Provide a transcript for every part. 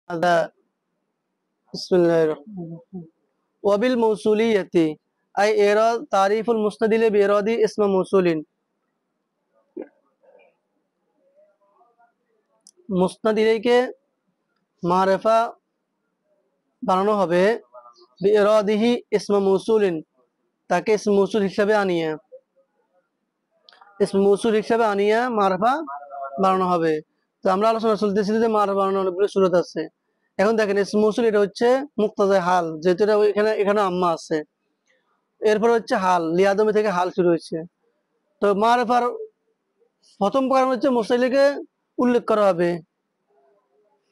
هذا بسم الله الرحمن الرحيم وبالموصولية أي إيراد تعريف المستدل بإيراد اسم موصول মুস্তাদিলকে মারিফা বানানো হবে বিইরাদিহি ইসম মৌসুলিন তাকে ইসম মৌসুল হিসাবে আনিয়ে মারিফা বানানো হবে। তো আমরা আলোচনা চলতেছি যে মারিফা বানানোর অনেকগুলো সুরত আছে। এখন দেখেন ইসম মৌসুল এটা হচ্ছে মুক্তাদা হাল, যেহেতু এটা এখানে আম্মা আছে। এরপর হচ্ছে হাল, লিয়াদমি থেকে হাল শুরু হচ্ছে। তো মারিফার প্রথম কারণ হচ্ছে মুস্তাদিলকে উল্লেখ করা হবে।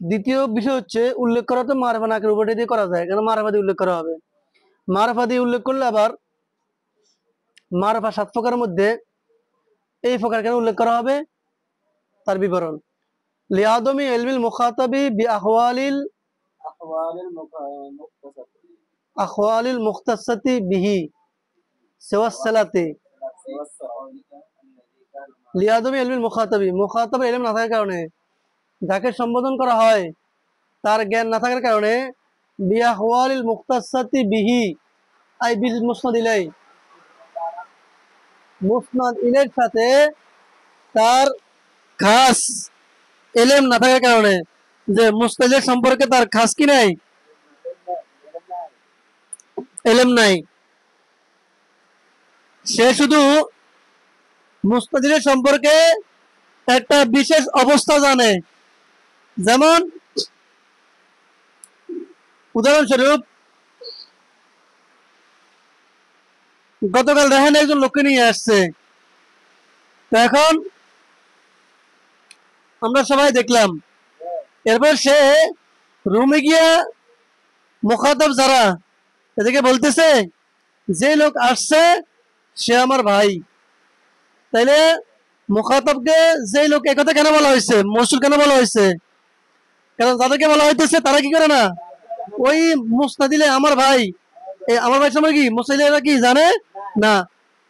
দ্বিতীয় বিষয় হচ্ছে উল্লেখ করা তো মারিফা নাকের উপরে দিয়ে করা যায়, কেন মারিফা দিয়ে উল্লেখ করা হবে। মারিফা দিয়ে উল্লেখ করলে আবার মারিফা 7 প্রকারের মধ্যে এই প্রকার কেন উল্লেখ করা হবে তার বিবরণ। লিআদমি ইলমিল মুখাতাবি আখওয়ালিল মুখতাসাতি বিহি সিওয়াসসালাতি। লিআদমি ইলমিল মুখাতাবি, মুখাতাবের ইলম না থাকার কারণে, যাকে সম্বোধন করা হয় তার জ্ঞান না থাকার কারণে, বিআহওয়ালিল মুখতাসাতি বিহি আই বিল মুসনাদ ইলাই, মুসনাদ ইলাইর সাথে তার খাস ইলম না থাকার কারণে, যে মুস্তাদিল সম্পর্কে তার খাস কি নাই, ইলম নাই। সে শুধু মুস্তাদিলের সম্পর্কে একটা বিশেষ অবস্থা জানে। যেমন উদাহরণস্বরূপ, গতকাল দেখেন একজন লোককে নিয়ে আসছে। তো এখন আমরা সবাই দেখলাম, এরপর সে রুমে গিয়া মুখাতাব যারা এদিকে বলতেছে যে লোক আসছে সে আমার ভাই। তাইলে মুখাতাবকে যে লোক একথা কেন বলা হয়েছে, মৌসুল কেন বলা হয়েছে? কারণ যাদেরকে বলা হইতেছে তারা কি করে না, ওই মুস্তাদিলে আমার ভাই, আমার ভাই সময় কি মুস্তাদিলেরা কি জানে না।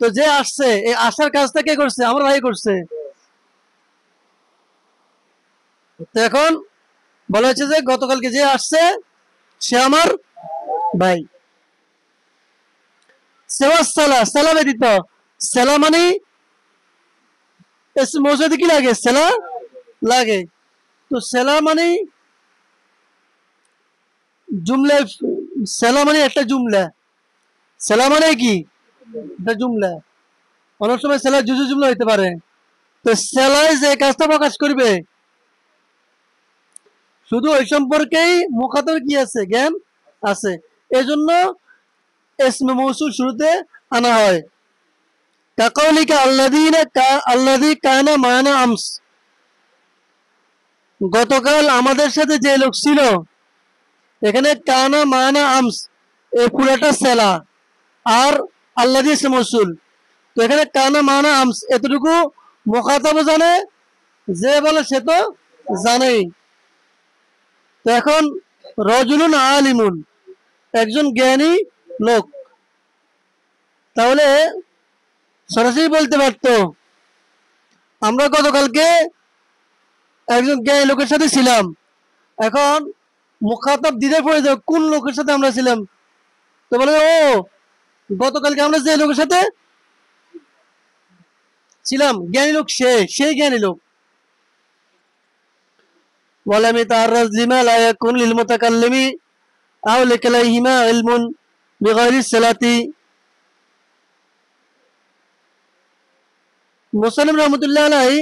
তো যে আসছে, এই আসার কাজটা কে করছে? আমার ভাই করছে। তো এখন বলা হচ্ছে যে গতকালকে যে আসছে সে আমার ভাই। সেওয়াসালা, সালা ব্যতীত, সালা মানে মৌসুদি কি লাগে, সেলা লাগে। তো সেলা মানে জুমলা, সেলা মানে একটা জুমলা। সেলা মানে কি একটা জুমলা, অনেক সময় সেলা জুজু জুমলা হইতে পারে। তো সেলায় যে কাজটা প্রকাশ করবে শুধু ওই সম্পর্কেই মুখাতাবের কি আছে, জ্ঞান আছে। এজন্য ইসমে মৌসুল শুরুতে আনা হয়। কাকাউলিকা আল্লাযী কানা মানা আমস, গতকাল আমাদের সাথে যে লোক ছিল। এখানে কানা মানা আমস এই পুরাটা সেলা, আর আল্লাযী ইসমে মৌসুল। তো এখানে কানা মানা আমস এতটুকু মুখাতাব জানে, যে বলে সে তো জানেই। তো এখন রজুলুন আলিমুন, একজন জ্ঞানী লোক, তাহলে সরাসরি বলতে পারতো আমরা গতকালকে একজন জ্ঞানী লোকের সাথে ছিলাম। এখন মুখাতাব দিতে পড়ে যাবে কোন লোকের সাথে আমরা ছিলাম। তো বলে ও গতকালকে আমরা যে লোকের সাথে ছিলাম, জ্ঞানী লোক সেই জ্ঞানী লোক। ولم يتعرض لما لا يكون للمتكلم أو لكليهما علم بغير الصلاة। মুসলিম রহমতুল্লাহ আলাইহি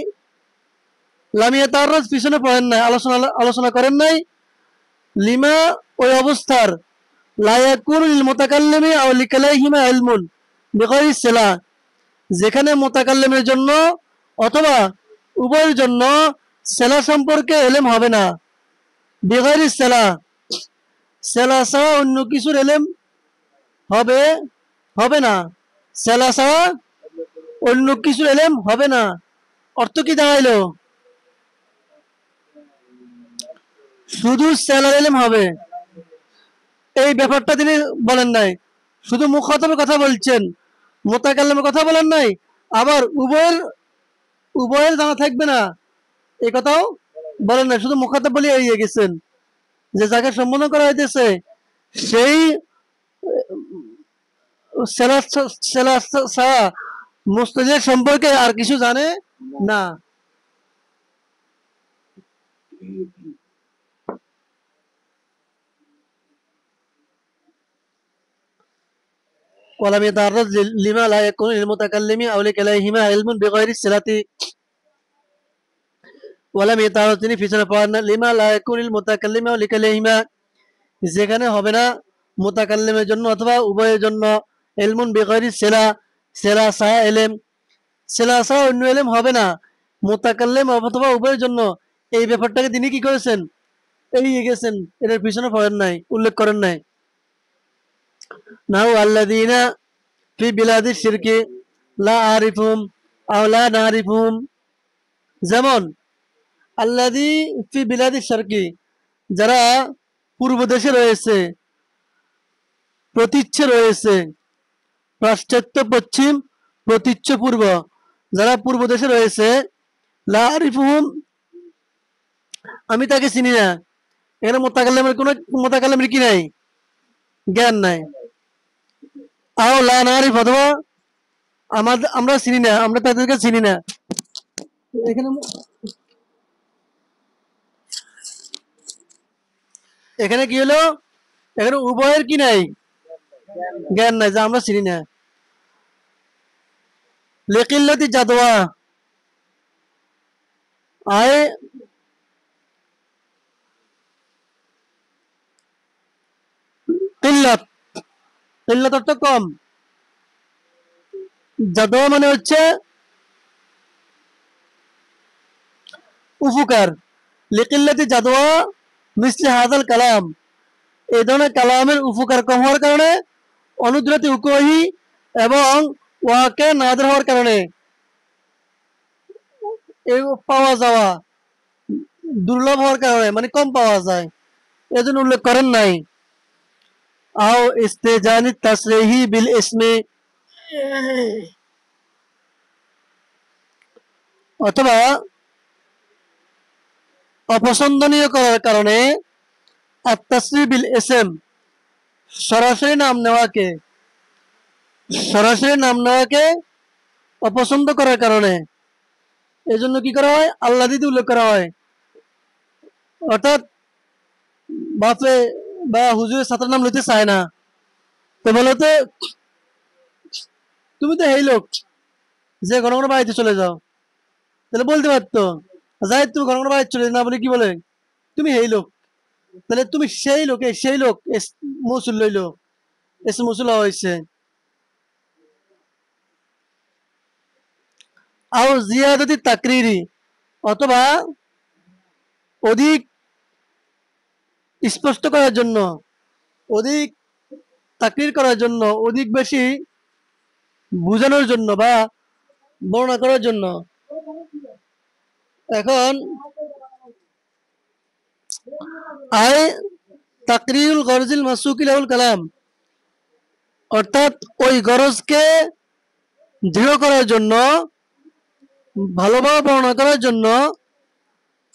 লামিয়া তাররাজ পিছনে পড়েন নাই, আলোচনা করেন নাই। লিমা ওই অবস্থার, লায়াকুন লিল মুতাকাল্লিমি আও লিকালাইহিমা ইলমুন বিগাইরি সালা, যেখানে মুতাকাল্লিমের জন্য অথবা উভয়ের জন্য সেলা সম্পর্কে ইলম হবে না। বিগাইরি সালা, সেলা ছাড়া অন্য কিছুর ইলম হবে না। সেলা ছাড়া অন্য কিছুর ইলম হবে না। অর্থ কি দাঁড়াইলো? শুধু সেলার ইলম হবে, এই ব্যাপারটা তিনি বলেন নাই। শুধু মুখাতাবের কথা বলছেন, মুতাকাল্লিমের কথা বলেন নাই। আবার উভয়ের জানা থাকবে না এই কথাও বলেন নাই, শুধু মুখাতাব বলে এড়িয়ে গেছেন। যে যাকে সম্বোধন করা হইতেছে সেই সেলা সেলা ছাড়া মুস্তাদের সম্পর্কে আর কিছু জানে না। ولم يتعرض لما لا يكون للمتكلم أو لكليهما علم بغير الصلة ولم يتعرض তিনি পিছনে পড়েন না লিমা লা ইয়াকুনিল মুতাকাল্লিম আও লিকালিহিমা যেখানে হবে না মুতাকাল্লিমের জন্য অথবা উভয়ের জন্য ইলমুন বিগয়রি সেলা সেলা ছাড়া এলেম সেলা ছাড়া অন্য এলেম হবে না মুতাকাল্লিম অথবা উভয়ের জন্য এই ব্যাপারটাকে তিনি কি করেছেন এড়িয়ে গেছেন এটার পিছনে পড়েন নাই উল্লেখ করেন নাই নাহু আল্লাযীনা ফি বিলাদিশ শিরকি লা আরিফুম আও লা নারিফুম যেমন আল্লাযী ফি বিলাদিশ শিরকি যারা পূর্ব দেশে রয়েছে প্রতীচ্যে রয়েছে পাশ্চাত্য পশ্চিম প্রতীচ্য পূর্ব যারা পূর্ব দেশে রয়েছে লা আরিফুহুম আমি তাকে চিনি না এখানে মোতাকাল্লিমের কোনো মোতাকাল্লিমের কি নাই জ্ঞান নাই আও লা নারিফ অথবা আমরা চিনি না আমরা তাদেরকে চিনি না এখানে এখানে কি হলো এখানে উভয়ের কি নাই জ্ঞান নাই যে আমরা চিনি না লিকিল্লাতি জাদওয়া আয় কিল্লাত কিল্লাত অর্থ কম জাদওয়া মানে হচ্ছে উপকার লিকিল্লাতি জাদওয়া মিসলি হাদাল কালাম এই ধরনের কালামের উপকার কম হওয়ার কারণে অনুদ্রতি উকহি এবং ওয়াকে নাদের হওয়ার কারণে এই পাওয়া যাওয়া দুর্লভ হওয়ার কারণে মানে কম পাওয়া যায় এজন্য উল্লেখ করেন নাই আও ইস্তেজানি তাসরিহি বিল ইসমি অথবা অপছন্দনীয় করার কারণে আত-তাসরিহ বিল ইসম সরাসরি নাম নেওয়াকে সরাসরি নাম নেওয়াকে অপছন্দ করার কারণে এজন্য কি করা হয় আল্লাহ দিতে উল্লেখ করা হয় অর্থাৎ বাপে বা হুজুরের ছাত্রের নাম লইতে চায় না তো বলতে তুমি তো এই লোক যে ঘন ঘন বাড়িতে চলে যাও তাহলে বলতে পারতো যাই তুমি ঘন ঘন বাড়িতে চলে না বলে কি বলে তুমি এই লোক তাহলে তুমি সেই লোক মৌসুল লইলো এসে মৌসুল হয়েছে আও জিয়াদাতি তাকরিরি অথবা অধিক স্পষ্ট করার জন্য অধিক তাকরির করার জন্য অধিক বেশি বোঝানোর জন্য বা বর্ণনা করার জন্য এখন আয় তাকরিরুল গরজিল মাসুকি লাহুল কালাম অর্থাৎ ওই গরজকে দৃঢ় করার জন্য ভালোভাবে বর্ণনা করার জন্য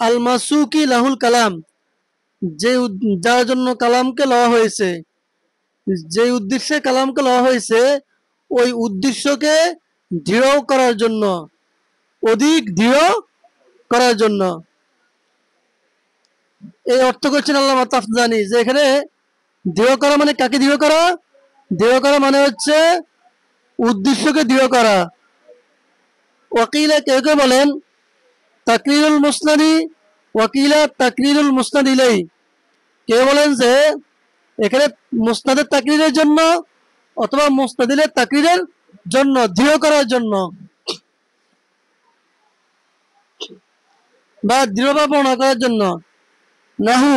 আল মাসুকি লাহুল কালাম যে যার জন্য কালামকে লওয়া হয়েছে যে উদ্দেশ্যে কালামকে লওয়া হয়েছে ওই উদ্দেশ্যকে দৃঢ় করার জন্য অধিক দৃঢ় করার জন্য এই অর্থ করছেন আল্লামা তাফজানি যে এখানে দৃঢ় করা মানে কাকে দৃঢ় করা দৃঢ় করা মানে হচ্ছে উদ্দেশ্যকে দৃঢ় করা ওয়াকিলা কেউ কেউ বলেন তাকরিরুল মুসনাদি ওয়াকিলা তাকরিরুল মুসনাদ ইলাই কেউ বলেন যে এখানে মুসনাদের তাকরিরের জন্য অথবা মুস্তাদিলের তাকরিরের জন্য দৃঢ় করার জন্য বা দৃঢ়ভাবে বর্ণনা করার জন্য নাহু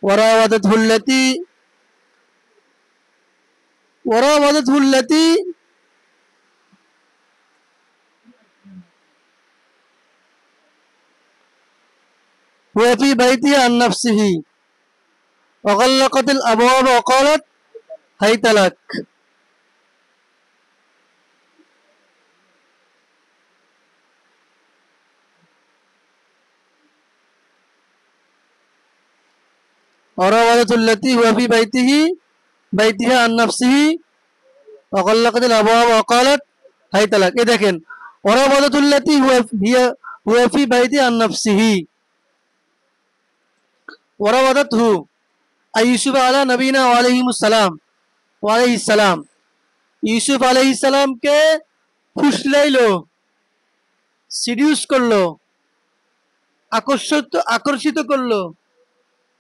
ওয়ারাওয়াদাতহুল্লাতি ওয়ারাওয়াদাতহুল্লাতি হুয়া ফি বাইতিহি আন নাফসিহি وغلقت الأبواب وقالت هيت لك ওয়ারাওয়াদাতুল্লাতি হুয়া ফি বাইতিহা আন নাফসিহি ওয়া গাল্লাকাতিল আবওয়াব ওয়া ক্বালাত হাইতা লাক। এই দেখেন ওয়ারাওয়াদাতুল্লাতি হুয়া ফি বাইতি আন নাফসিহি ওয়ারাওয়াদাতহু ইউসুফ আলা নবীনা ওয়া আলাইহিমুস সালাম ওয়া আলাইহিস সালাম। ইউসুফ আলাইহিস সালামকে ফুসলাইলো, সিডিউস করলো, আকর্ষিত করলো,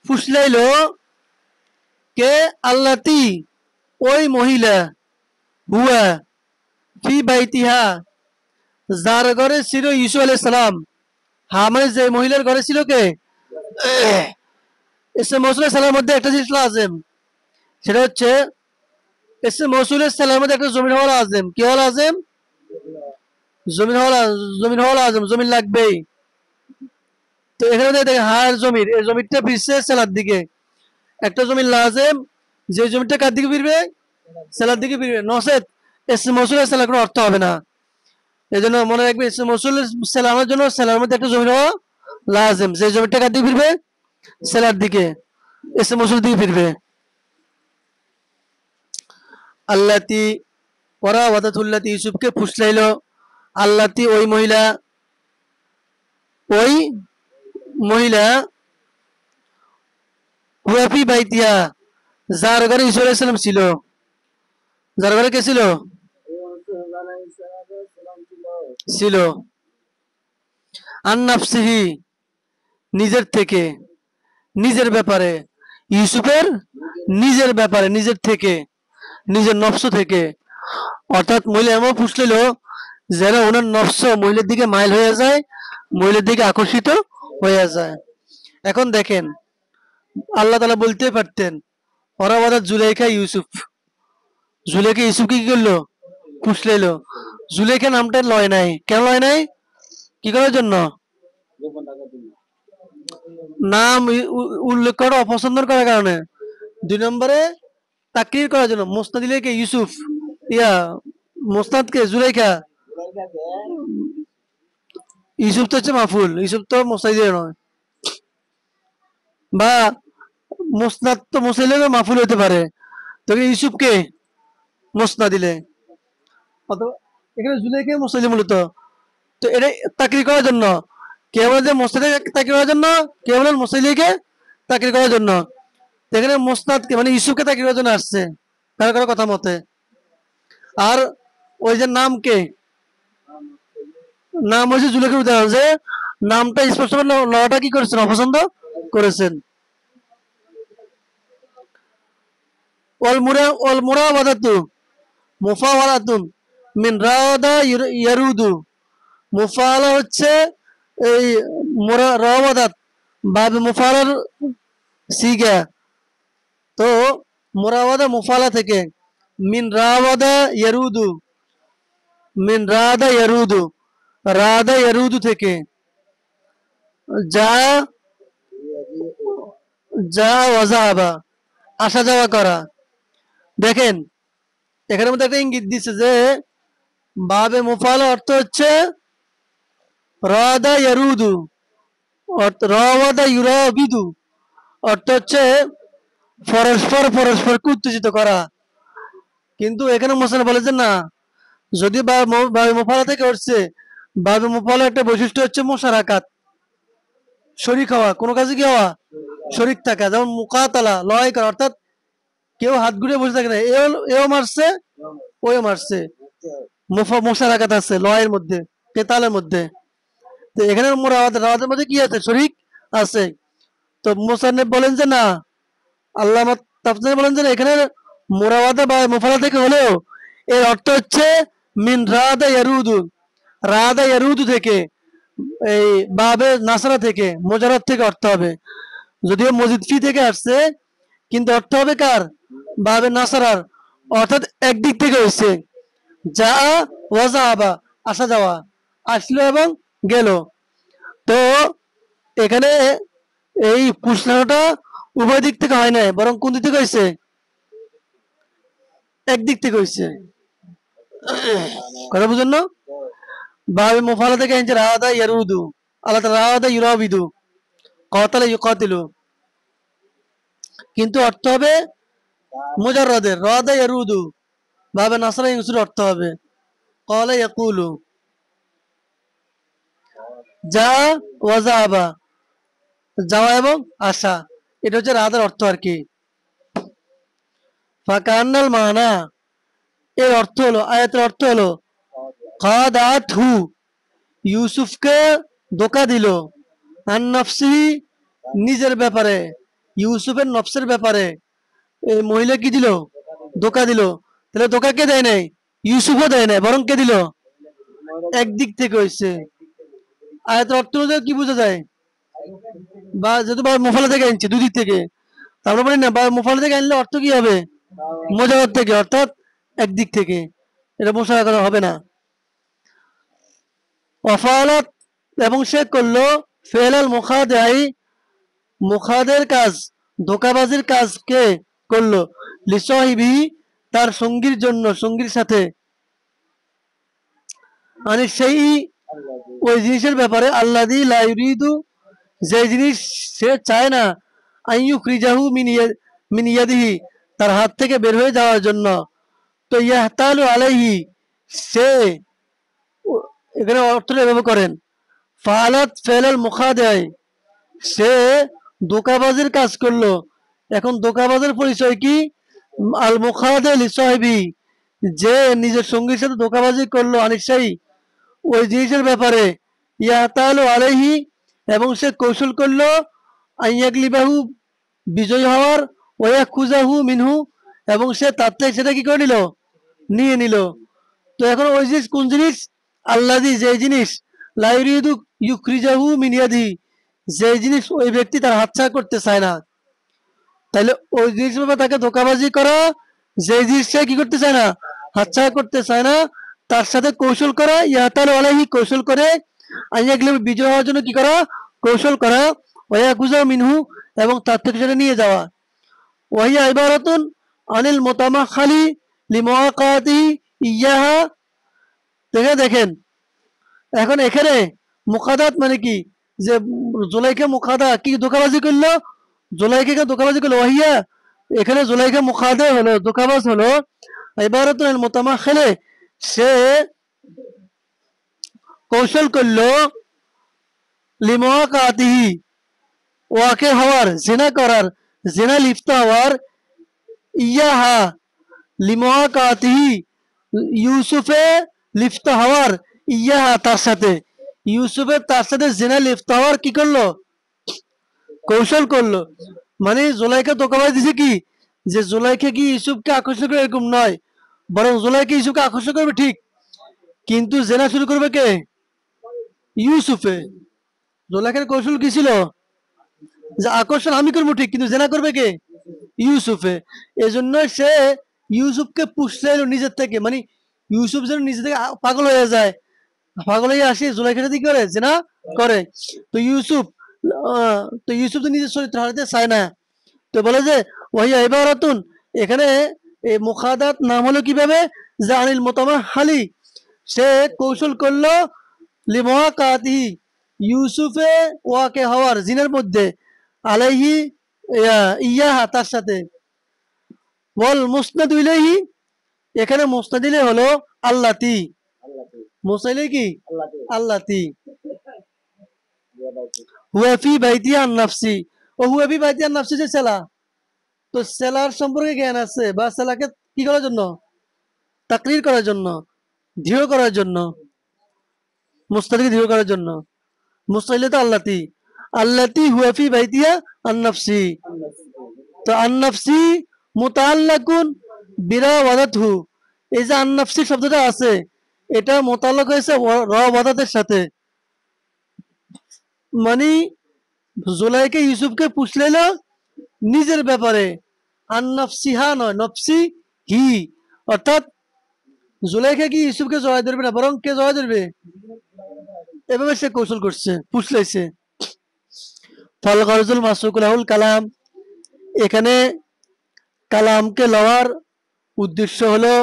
ফুসলাইলো কে? আল্লাতি, ওই মহিলা, হুয়া ফি বাইতিহা, যার ঘরে ছিল ইউসুফ আলাইহিস সালাম। হ্যাঁ মানে যে মহিলার ঘরে ছিল কে? ইসে মৌসুলের সালামের মধ্যে একটা জিনিস লাজেম, সেটা হচ্ছে ইসে মৌসুলের সালামের মধ্যে একটা জমিন হওয়া লাজেম। কি হওয়া লাজেম? জমিন হওয়া লাজেম, জমিন লাগবেই। তো এখানে দেখেন হার জমির, এই জমিটা ফিরছে সেলার দিকে। একটা জমিন লাজেম, যে জমিটা কার দিকে ফিরবে? সেলার দিকে ফিরবে। নসেত ইসে মৌসুলের সেলার কোনো অর্থ হবে না। এই জন্য মনে রাখবে ইসে মৌসুলের সেলামের জন্য সেলার মধ্যে একটা জমিন হওয়া লাজেম, যে জমিটা কার দিকে ফিরবে? সেলার দিকে, ইসে মৌসুল দিকে ফিরবে। আল্লাতি ওয়ারাওয়াদাতুল্লাতি, ইউসুফকে ফুসলাইলো, আল্লাতি, ওই মহিলা হুয়া ফি বাইতিহা, যার ঘরে ইউসুফ আলাইহিস সালাম ছিল। যার ঘরে কে ছিল? ছিল। আন নাফসিহি, নিজের থেকে, নিজের ব্যাপারে, ইউসুফের নিজের ব্যাপারে, নিজের থেকে, নিজের নফস থেকে। অর্থাৎ মহিলা এমন ফুসলিল যেন ওনার নফস মহিলার দিকে মাইল হয়ে যায়, মহিলার দিকে আকর্ষিত হয়ে যায়। এখন দেখেন আল্লাহ তাআলা বলতে পারতেন ওরাবাদা জুলাইখা ইউসুফ, জুলাইখা ইউসুফকে কি করলো? ফুসলাইলো। জুলাইখা নামটা লয় নাই, কেন লয় নাই? কি করার জন্য? নাম উল্লেখ করা অপছন্দ করার কারণে। দুই নম্বরে তাকরির করার জন্য। মোসনাদ দিলে কে? ইউসুফ। ইয়া মোসনাদ কে? জুলাইখা। ইউসুফ তো হচ্ছে মাফুল, ইউসুফ তো মোসনাদ দিলে নয়। বা মোসনাদ তো মোসাইলে মাফুল হতে পারে, তবে ইউসুফকে মোসনাদ দিলে, অথবা এখানে জুলাইকে মোসাইলে মূলত। তো এটা তাকরির করার জন্য, কেবল যে মোসনাদে তাকরির করার জন্য, কেবল মোসাইলিকে তাকরির করার জন্য। এখানে মোসনাদকে মানে ইউসুফকে তাকরির করার জন্য আসছে কারো কারো কথা মতে। আর ওই যে নামকে, নাম হয়েছে জুলেখের উদাহরণ, যে নামটা স্পষ্ট লটা কি করেছেন? অপছন্দ করেছেন। ওয়াল মুরাওয়াদাতু মুফাওয়ালাতুন মিন রাওয়াদা ইয়ারুদু। মুফাওয়ালা হচ্ছে এই রাওয়াদাত বাবে মুফাওয়ালার সিগা। তো মুরাওয়াদা মুফাওয়ালা থেকে, মিন রাওয়াদা ইয়ারুদু, মিন রাদা ইয়ারুদু, রাদা ইয়ারুদু থেকে, যা যা ওয়াজাবা, আসা যাওয়া করা। দেখেন এখানের মধ্যে একটা ইঙ্গিত দিচ্ছে যে বাবে মুফালা অর্থ হচ্ছে রাদা ইয়ারুদু, রাওয়াদা ইউরাবিদু অর্থ হচ্ছে পরস্পরকে উত্তেজিত করা। কিন্তু এখানে মোসান বলেছেন না, যদি বাবে মুফালা থেকে উঠছে, বাবে মুফালা একটা বৈশিষ্ট্য হচ্ছে মুশারাকাত, শরীক হওয়া, কোনো কাজে কি হওয়া? শরীক থাকা। যেমন মুকাতালা, লড়াই করা, অর্থাৎ কেউ হাত ঘুরে বসে থাকে না, এও মারছে ওও মারছে, মুশারাকাত আছে লড়াইয়ের মধ্যে, কেতালের মধ্যে। তো এখানে রাওয়াতের মধ্যে কি আছে? শরীক আছে। তো মুসান্নিফ বলেন যে না, আল্লামা তাফসীরে বলেন যে এখানে মুরাওয়াদা বা মুফালা থেকে হলেও এর অর্থ হচ্ছে মিন রাদা ইয়ারুদু, রাদা ইয়ারুদু থেকে, এই বাবে নাসরা থেকে, মুজাররদ থেকে অর্থ হবে। যদিও মজিদ ফি থেকে আসছে, কিন্তু অর্থ হবে কার? বাবে নাসারার। অর্থাৎ একদিক থেকে হয়েছে, যা ওয়াজাবা, আসা যাওয়া, আসলো এবং গেল। তো এখানে এই পুষ্ণাটা উভয় দিক থেকে হয় নাই, বরং কোন দিক থেকে হয়েছে? একদিক থেকে হয়েছে। কথা বুঝেন না? বাবে মুফালা থেকে আনছে রাদা ইয়ারুদু, আল্লাহ তাআলা রাদা ইউরাবিদু, কাতালা ইউকাতিলু। কিন্তু অর্থ হবে মুজাররাদের, রাদা ইয়ারুদু ভাবে নাসরা ইউসুর অর্থ হবে ক্বালা ইয়াকুলু, যা ওয়াজাবা যাওয়া এবং আসা, এটা হচ্ছে রাদার অর্থ আর কি। ফাকান্নাল মানা, এর অর্থ হলো, আয়াতের অর্থ হলো কাদাতহু, ইউসুফকে ধোঁকা দিল, আন নফসিহি, নিজের ব্যাপারে, ইউসুফের নফসের ব্যাপারে এই মহিলা কি দিল, ধোঁকা দিল। তাহলে ধোঁকা কে দেয় নাই, ইউসুফও দেয় নাই, বরং কে দিল, একদিক থেকে হয়েছে। আয়াতের অর্থ অনুযায়ী কি বোঝা যায়, বা যেহেতু বা মুফালা থেকে আনছে দুদিক থেকে, তারপরে বলি না বা মুফালা থেকে আনলে অর্থ কি হবে, মোজাওয়ার থেকে, অর্থাৎ একদিক থেকে, এটা মোশারা করা হবে না। ওয়াফালাত, এবং সে করলো ফেলাল মুখাদাই, মুখাদের কাজ, ধোকাবাজির কাজকে করলো, লিসাহিবি, তার সঙ্গীর জন্য, সঙ্গীর সাথে, মানে সেই ওই জিনিসের ব্যাপারে, আল্লাযী লা ইউরিদু, যে জিনিস সে চায় না, আইয়ুখরিজাহু মিন ইয়াদিহি, তার হাত থেকে বের হয়ে যাওয়ার জন্য। তো ইয়াহতালু আলাইহি, সে এখানে অর্থটা এভাবে করেন, ফালাত ফেলাল মুখাদাই, সে ধোঁকাবাজির কাজ করলো। এখন ধোঁকাবাজের পরিচয় কি, আল মুখাদে লিসাহিবি, যে নিজের সঙ্গীর সাথে ধোঁকাবাজি করলো, আনিসাই, ওই জিনিসের ব্যাপারে, ইয়াতালু আলাইহি, এবং সে কৌশল করলো, আইয়াগলিবাহু, বিজয় হওয়ার, ওয়াকুজাহু মিনহু, এবং সে তার থেকে সেটা কি করে নিল, নিয়ে নিল। তো এখন ওই জিনিস কোন জিনিস, আল্লাযী, যে জিনিস, লা ইউরিদু ইউখরিজাহু মিন ইয়াদি, যে জিনিস ওই ব্যক্তি তার হাতছাড়া করতে চায় না। তাহলে ওই জিনিসের ব্যাপারে তাকে ধোঁকাবাজি করা, যে জিনিস সে কি করতে চায় না, হাতছাড়া করতে চায় না, তার সাথে কৌশল করা, ইয়াতালু আলাইহি, কৌশল করে, আইয়াগলি, বিজয় হওয়ার জন্য কি করা, কৌশল করা, ওয়াকুজা মিনহু, এবং তার থেকে সেটা নিয়ে যাওয়া। ওয়াহিয়া ইবারাতুন আনিল মুতামাখালি লিমুআকাতি ইয়াহা। দেখেন এখন এখানে মুকাদাত মানে কি, যে জুলাইখা মুকাদা কি ধোঁকাবাজি করলো, জুলাইখাকে ধোঁকাবাজি করলো, ওয়াহিয়া, এখানে জুলাইখা মুকাদা হলো, ধোঁকাবাজ হলো, ইবারাতুন আনিল মুতামাখালি, সে কৌশল করলো, লিমুআকাতিহি, ওয়াকে হওয়ার, জিনা করার, জিনা লিপ্ত হওয়ার, ইয়াহা, লিমুআকাতিহি, ইউসুফে লিপ্ত হওয়ার, ইয়াহা, তার সাথে, ইউসুফের তার সাথে জিনা লিপ্ত হওয়ার কি করলো, কৌশল করলো। মানে জুলাইখা ধোঁকাবাজ দিছে কি, যে জুলাইখা কি ইউসুফকে আকর্ষণ করে এরকম নয়, বরং জুলাইখা ইউসুফকে আকর্ষণ করবে ঠিক, কিন্তু জেনা শুরু করবে কে, ইউসুফে। জুলাইখার কৌশল কি ছিল, যে আকর্ষণ আমি করবো ঠিক, কিন্তু জেনা করবে কে, ইউসুফে। এজন্য সে ইউসুফকে পুষছে নিজের থেকে, মানে ইউসুফ যেন নিজে থেকে পাগল হয়ে যায়, পাগল হয়ে আসে জুলাইখার সাথে কি করে, জেনা করে। তো ইউসুফ তো নিজের চরিত্র হারাতে চায় না। তো বলে যে ওয়াহিয়া ইবারাতুন, এখানে এই মুখাদাত নাম হলো কিভাবে, যে আনিল মুতামাহালি, সে কৌশল করলো, লিমুআকাতিহি, ইউসুফে ওয়াকে হওয়ার, জিনের মধ্যে, আলাইহি, ইয়াহা, তার সাথে। ওয়াল মুসনাদ ইলাইহি, এখানে মুসনাদ ইলাইহি হলো আল্লাতি, মুসনাদ ইলাইহি কি, আল্লাতি। হুয়া ফি বাইতি আন নাফসি, ও হুয়া ফি বাইতি আন নাফসি, যে সেলা, তো সেলার সম্পর্কে জ্ঞান আছে, বা সেলাকে কি করার জন্য, তাকরির করার জন্য, দৃঢ় করার জন্য, মুস্তাদিকে দৃঢ় করার জন্য, মুস্তাহিলে তো আল্লাতি, আল্লাতি হুয়া ফি বাইতিয়া আন নাফসি। তো আন নাফসি মুতাআল্লাকুন বিরাওয়াদাতহু, এই যে আন নাফসি শব্দটা আছে, এটা মোতাল্লাক হয়েছে রাওয়াদাতের সাথে, মানে জুলাইকে ইউসুফকে পুষলেন নিজের ব্যাপারে, আন নফসিহা নয়, নফসি হি, অর্থাৎ জুলাইখা কি ইউসুফকে জয় ধরবে না, বরং কে জয় ধরবে, এভাবে সে কৌশল করছে, পুষলাইছে। ফল গরজুল মাসুকুলাহুল কালাম, এখানে কালামকে লওয়ার উদ্দেশ্য হলো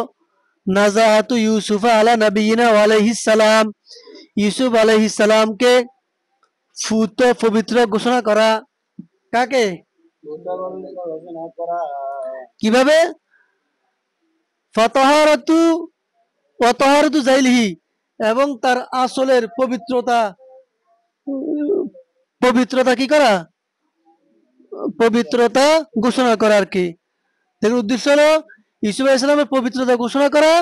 নাজাহাতু ইউসুফ আলা নবিয়িনা ওয়া আলাইহিস সালাম, ইউসুফ আলাইহিস সালামকে পবিত্র ঘোষণা করা, কাকে, কিভাবে? ফাতাহারাতু ওয়া তাহারাতু জাইলিহি, এবং তার আসলের পবিত্রতা, পবিত্রতা কি করা, পবিত্রতা ঘোষণা করা আর কি। এর উদ্দেশ্য হলো ইসুফ আলাইহিস সালামের পবিত্রতা ঘোষণা করা,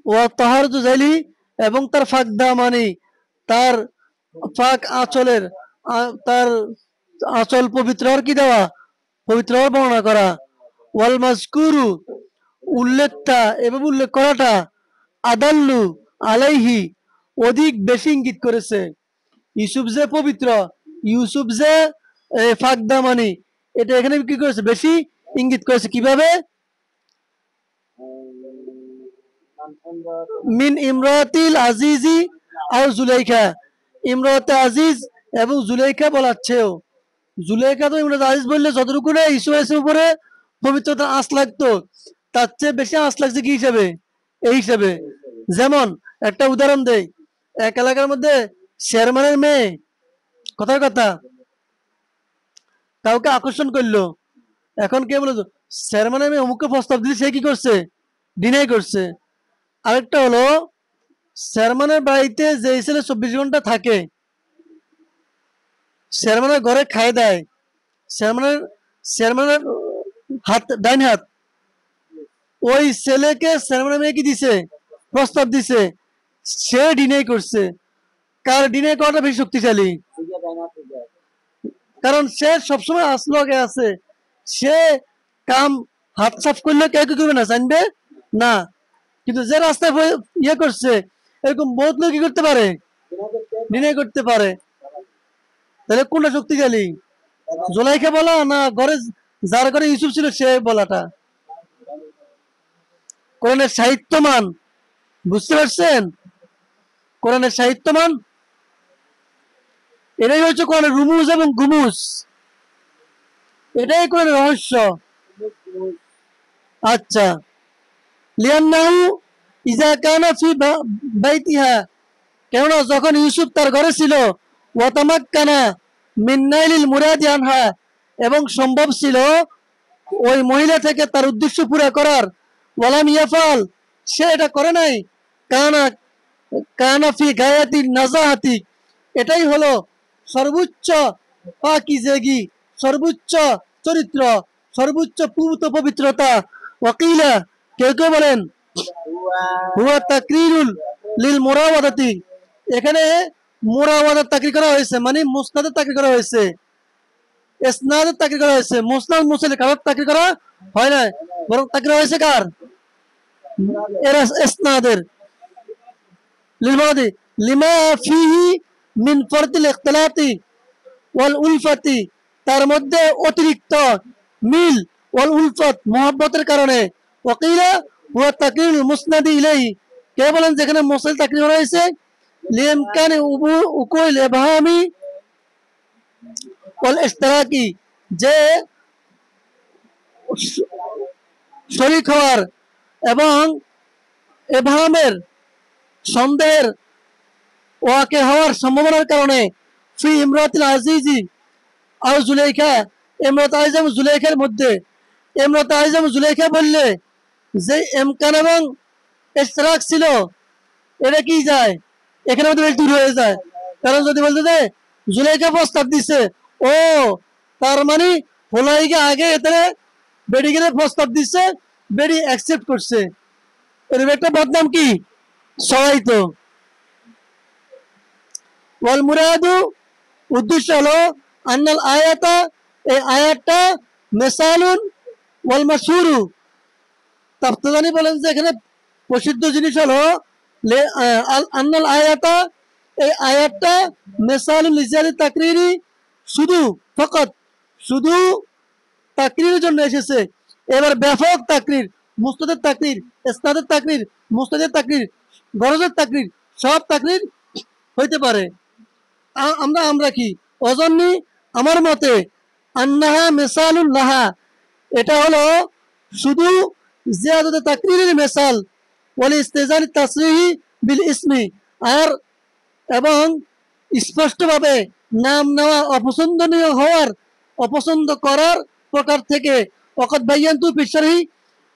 ওয়া তাহারাতু জাইলি, এবং তার ফাঁক দামানি, তার ফাঁক আঁচলের, তার আঁচল পবিত্র হওয়ার কি দেওয়া, পবিত্র হওয়ার বর্ণনা করা। ওয়াল মাযকুরু, উল্লেখটা এভাবে উল্লেখ করাটা, আদাল্লু আলাইহি, অধিক বেশি ইঙ্গিত করেছে। ইউসুফ যে পবিত্র, ইউসুফ যে ফাঁক দামানি, এটা এখানে কি করেছে, বেশি ইঙ্গিত করেছে। কিভাবে? মিন ইমরাতিল আজিজি আর জুলাইখা, ইমরাতে আজিজ এবং জুলাইখা বলাচ্ছেও। জুলাইখা তো ইমরাতে আজিজ বললে যতটুকু না ইসু এর উপরে পবিত্রতা আঁচ লাগতো, তার চেয়ে বেশি আঁচ লাগছে কি হিসাবে, এই হিসাবে। যেমন একটা উদাহরণ দেই, এক এলাকার মধ্যে চেয়ারম্যানের মেয়ে, কথার কথা, কাউকে আকর্ষণ করলো। এখন কে বলে চেয়ারম্যানের মেয়ে অমুককে প্রস্তাব দিলে, সে কি করছে, ডিনাই করছে। আরেকটা হলো চেয়ারম্যানের বাড়িতে যে ছেলে 24 ঘন্টা থাকে, চেয়ারম্যানের ঘরে খাই দেয়, চেয়ারম্যানের চেয়ারম্যানের হাত, ডাইন হাত, ওই ছেলেকে চেয়ারম্যানের মেয়ে কি দিছে, প্রস্তাব দিছে, সে ডিনাই করছে। কার ডিনাই করাটা বেশি শক্তিশালী? কারণ সে সবসময় আসলগে আছে, সে কাম হাত সাফ করলে কেউ কি করবে না, জানবে না। কিন্তু যে রাস্তায় ইয়ে করছে, এরকম বহুত লোক কি করতে পারে, ডিনাই করতে পারে। তাহলে কোনটা শক্তিশালী, জোলাইখা বলা না ঘরে যার ঘরে ইউসুফ ছিল সে বলাটা? কোরআনের সাহিত্যমান, বুঝতে পারছেন? কোরআনের সাহিত্যমান, এটাই হচ্ছে কোরআনের রুমুজ এবং গুমুজ, এটাই কোরআনের রহস্য। আচ্ছা, লিয়ান্নাহু ইজা কানা ফি বাইতিহা, কেননা যখন ইউসুফ তার ঘরে ছিল, ওয়াতামাক্কানা মিন নাইলিল মুরাদি আনহা, এবং সম্ভব ছিল ওই মহিলা থেকে তার উদ্দেশ্য পুরা করার, ওয়ালাম ইয়াফাল, সে এটা করে নাই, কানা কানা ফি গায়াতি নাজাহাতি, এটাই হলো সর্বোচ্চ পাকিজেগি, সর্বোচ্চ চরিত্র, সর্বোচ্চ পূত পবিত্রতা। ওয়াকিলা, কেউ কেউ বলেন হুয়া তাকরিরুল লিল মুরাওয়াদাতি, এখানে মুরাওয়াদাত তাকরির করা হয়েছে, মানে মুসনাদের তাকরির করা হয়েছে, ইসনাদের তাকরির করা হয়েছে। মুসনাদ মুসলিম কারোর তাকরির করা হয় না, বরং তাকরির হয়েছে কার, এরা ইসনাদের। লিল মুরাদি লিমা ফিহি মিন ফারদিল ইখতিলাতি ওয়াল উলফাতি, তার মধ্যে অতিরিক্ত মিল, ওয়াল উলফত মহব্বতের কারণে। ওয়াকিলা হুয়া তাকরিরুল মুসনাদি ইলাইহি, কে বলেন যেখানে মুসনাদ তাকরির করা হয়েছে, লিমকানে উকুল ইবহামি ওয়াল ইশতিরাকি, যে শরীক হওয়ার এবং ইবহামের, সন্দেহের, ওয়াকে হওয়ার সম্ভাবনার কারণে, ফি ইমরাতিল আজিজি আর জুলাইখা, ইমরাত আজিজ এবং জুলাইখার মধ্যে। ইমরাত আজিজ এবং জুলাইখা বললে যে এমকান এবং ইশতিরাক ছিল, এটা কি যায়, এখানে মধ্যে বেশ দূর হয়ে যায়। কারণ যদি বলতে যে জুলাইখা প্রস্তাব দিছে, ও তার মানে হোলাইকে আগে এতে বেডি গেলে প্রস্তাব দিচ্ছে, বেডি অ্যাকসেপ্ট করছে, এর একটা বদনাম কি সবাই তো। ওয়াল মুরাদু, উদ্দেশ্য হলো আন্নাল আয়াতা, এই আয়াতটা, মেসালুন ওয়াল মাশহুরু, তাফসীরকারী বলেন যে এখানে প্রসিদ্ধ জিনিস হলো আন্নাল আয়াতা, এই আয়াতটা মেসালুল লিজালি তাকরিরি, শুধু ফকত, শুধু তাকরিরের জন্য এসেছে। এবার ব্যাপক তাকরির, মুস্তাদের তাকরির, ইসনাদের তাকরির, মুস্তাদের তাকরির, গরজের তাকরির, সব তাকরির হইতে পারে। আমরা কি অজন্নি, আমার মতে আন্নাহা মেসালুল লাহা, এটা হলো শুধু জিয়াদাত তাকরিরের মেসাল, ওয়াল ইস্তিজাল তাসরিহি বিল ইসমি, আর এবং স্পষ্টভাবে নাম নেওয়া অপছন্দনীয় হওয়ার, অপছন্দ করার প্রকার থেকে ওয়াকাদ বায়্যানতু ফিশ শারহি,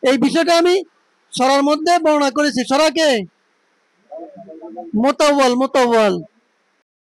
এই বিষয়টা আমি সরার মধ্যে বর্ণনা করেছি। সরাকে মুতাওয়াল